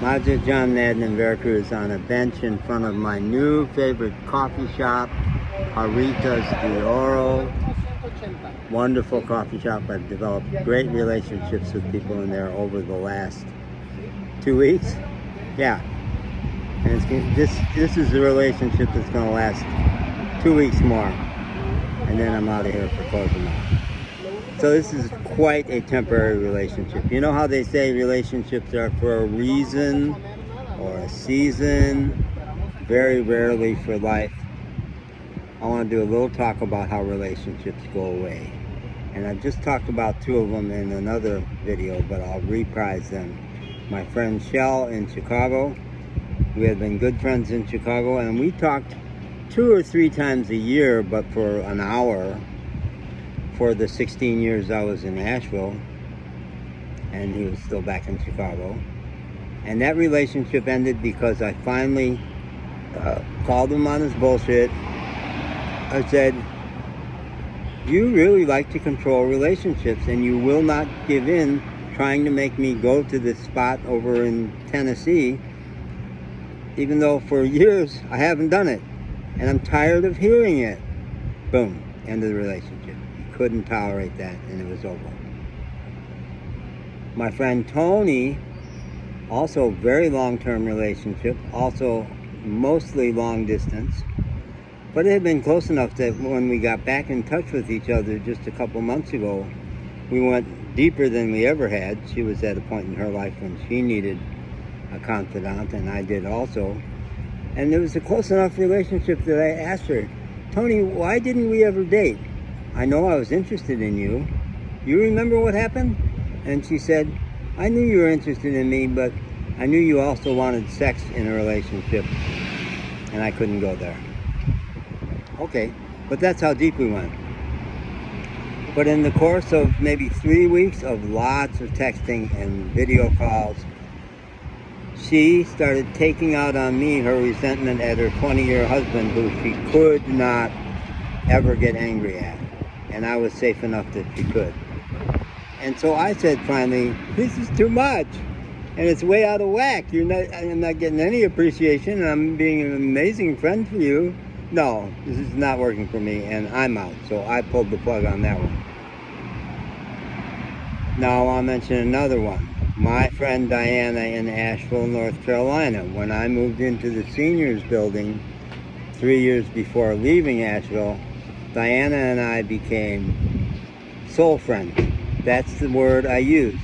Maja John Madden in Veracruz on a bench in front of my new favorite coffee shop, Jarritas de Oro. Wonderful coffee shop. I've developed great relationships with people in there over the last 2 weeks. Yeah, and this is a relationship that's going to last 2 weeks more, and then I'm out of here for closing out. So this is quite a temporary relationship. You know how they say relationships are for a reason or a season, very rarely for life. I want to do a little talk about how relationships go away. And I've just talked about 2 of them in another video, but I'll reprise them. My friend Shell in Chicago. We had been good friends in Chicago, and we talked 2 or 3 times a year, but for an hour, for the 16 years I was in Nashville, and he was still back in Chicago. And that relationship ended because I finally called him on his bullshit. I said, you really like to control relationships, and you will not give in trying to make me go to this spot over in Tennessee, even though for years I haven't done it, and I'm tired of hearing it. Boom, end of the relationship. Couldn't tolerate that, and it was over. My friend Tony, also very long-term relationship, also mostly long distance, but it had been close enough that when we got back in touch with each other just a couple months ago, we went deeper than we ever had. She was at a point in her life when she needed a confidant, and I did also. And it was a close enough relationship that I asked her, Tony, why didn't we ever date? I know I was interested in you. You remember what happened? And she said, I knew you were interested in me, but I knew you also wanted sex in a relationship, and I couldn't go there. Okay, but that's how deep we went. But in the course of maybe 3 weeks of lots of texting and video calls, she started taking out on me her resentment at her 20-year husband, who she could not ever get angry at. And I was safe enough that she could. And so I said finally, this is too much. And it's way out of whack. I'm not getting any appreciation, and I'm being an amazing friend for you. No, this is not working for me, and I'm out. So I pulled the plug on that one. Now I'll mention another one. My friend Diana in Asheville, North Carolina. When I moved into the seniors building 3 years before leaving Asheville, Diana and I became soul friends. That's the word I used.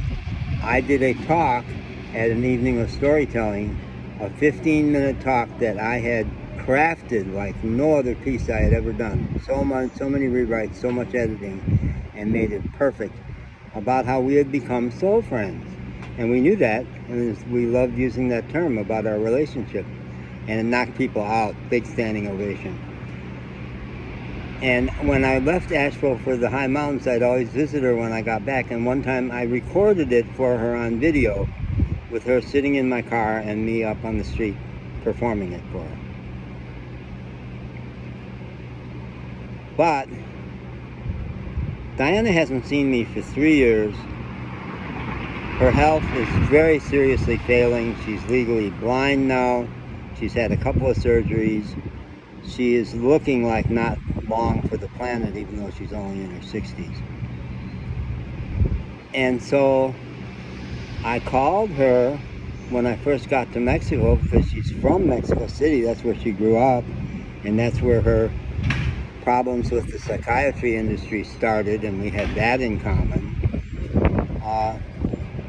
I did a talk at an evening of storytelling, a 15-minute talk that I had crafted like no other piece I had ever done. So many rewrites, so much editing, and made it perfect, about how we had become soul friends. And we knew that, and we loved using that term about our relationship. And it knocked people out, big standing ovation. And when I left Asheville for the high mountains, I'd always visit her when I got back. And one time I recorded it for her on video, with her sitting in my car and me up on the street performing it for her. But Diana hasn't seen me for 3 years. Her health is very seriously failing. She's legally blind now. She's had a couple of surgeries. She is looking like not long for the planet, even though she's only in her 60s. And so I called her when I first got to Mexico, because she's from Mexico City. That's where she grew up, and that's where her problems with the psychiatry industry started, and we had that in common.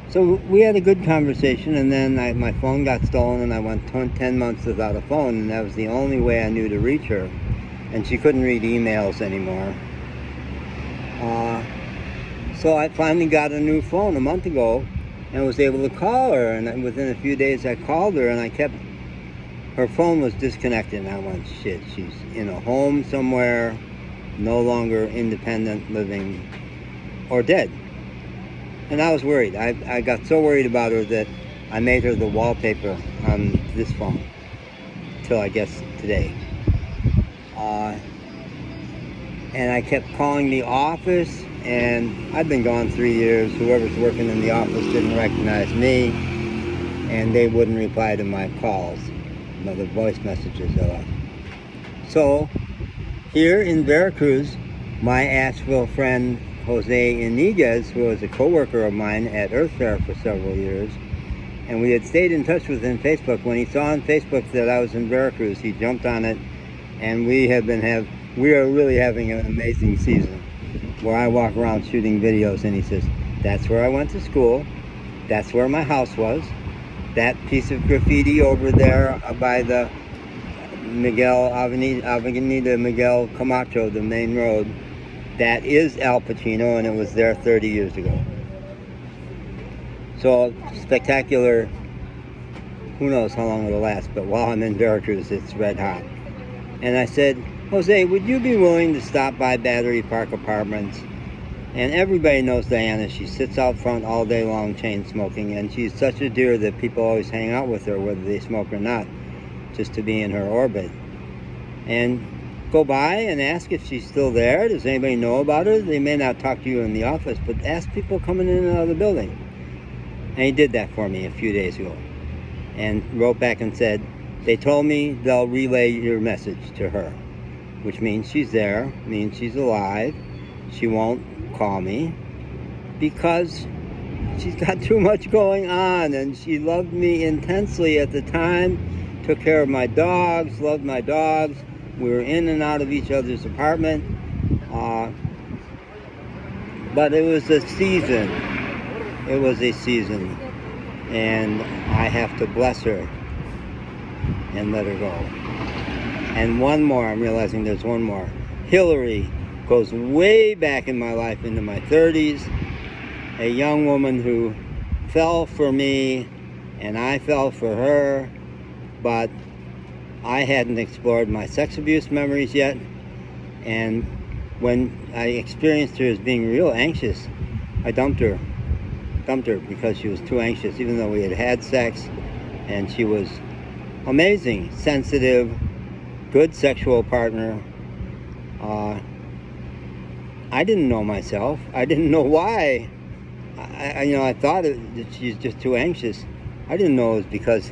So we had a good conversation, and then my phone got stolen, and I went 10 months without a phone, and that was the only way I knew to reach her. And she couldn't read emails anymore. So I finally got a new phone a month ago, and was able to call her, and within a few days I called her, and her phone was disconnected, and I went, shit, she's in a home somewhere, no longer independent living, or dead. And I was worried. I got so worried about her that I made her the wallpaper on this phone, till I guess today. And I kept calling the office, and I've been gone 3 years. Whoever's working in the office didn't recognize me. and they wouldn't reply to my calls, the voice messages I left. So here in Veracruz, my Asheville friend Jose Iniguez, who was a co-worker of mine at Earth Fair for several years, and we had stayed in touch with him on Facebook. When he saw on Facebook that I was in Veracruz, he jumped on it, and we are really having an amazing season where I walk around shooting videos, and he says, that's where I went to school, that's where my house was, that piece of graffiti over there by the Avenida Miguel Camacho, the main road, that is Al Pacino, and it was there 30 years ago. So spectacular, who knows how long it'll last, but while I'm in Veracruz, it's red hot. And I said, Jose, would you be willing to stop by Battery Park Apartments? And everybody knows Diana. She sits out front all day long chain smoking, and she's such a dear that people always hang out with her whether they smoke or not, just to be in her orbit. And go by and ask if she's still there. Does anybody know about her? They may not talk to you in the office, but ask people coming in and out of the building. And he did that for me a few days ago, and wrote back and said, they told me they'll relay your message to her, which means she's there, means she's alive. She won't call me because she's got too much going on, and she loved me intensely at the time, took care of my dogs, loved my dogs. We were in and out of each other's apartment, but it was a season. It was a season, and I have to bless her and let her go. And one more, I'm realizing there's one more. Hillary goes way back in my life, into my 30s, a young woman who fell for me and I fell for her, but I hadn't explored my sex abuse memories yet. And when I experienced her as being real anxious, I dumped her because she was too anxious, even though we had had sex, and she was amazing, sensitive, good sexual partner. I didn't know myself. I didn't know why. I thought that she's just too anxious. I didn't know it was because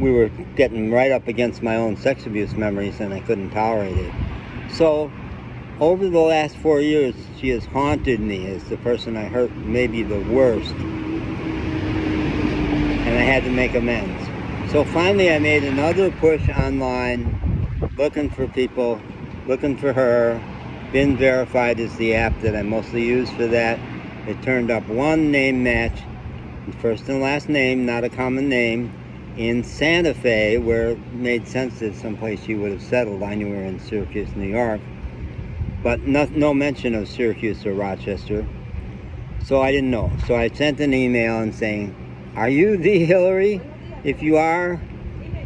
we were getting right up against my own sex abuse memories and I couldn't tolerate it. So over the last 4 years, she has haunted me as the person I hurt maybe the worst. And I had to make amends. So finally I made another push online, looking for people, looking for her. Been Verified is the app that I mostly use for that. It turned up one name match, first and last name, not a common name, in Santa Fe, where it made sense that someplace she would have settled. I knew her in Syracuse, New York, but no mention of Syracuse or Rochester. So I didn't know. So I sent an email and saying, are you the Hillary? If you are,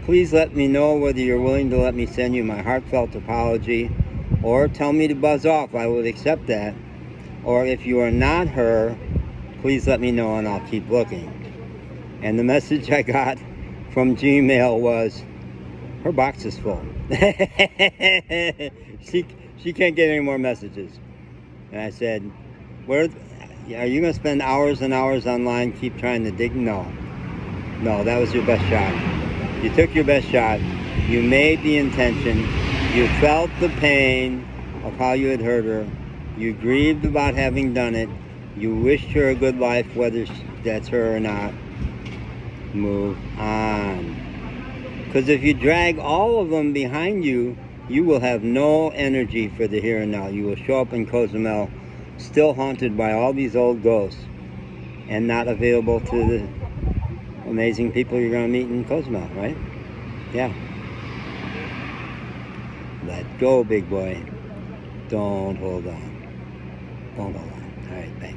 please let me know whether you're willing to let me send you my heartfelt apology, or tell me to buzz off. I would accept that. Or if you are not her, please let me know and I'll keep looking. And the message I got from Gmail was, her box is full. She can't get any more messages. And I said, are you going to spend hours and hours online, keep trying to dig? No, that was your best shot. You took your best shot. You made the intention. You felt the pain of how you had hurt her. You grieved about having done it. You wished her a good life, whether that's her or not. Move on. Because if you drag all of them behind you, you will have no energy for the here and now. You will show up in Cozumel still haunted by all these old ghosts and not available to the amazing people you're going to meet in Cozumel, right? Yeah. Let go, big boy. Don't hold on. Don't hold on. All right, bye.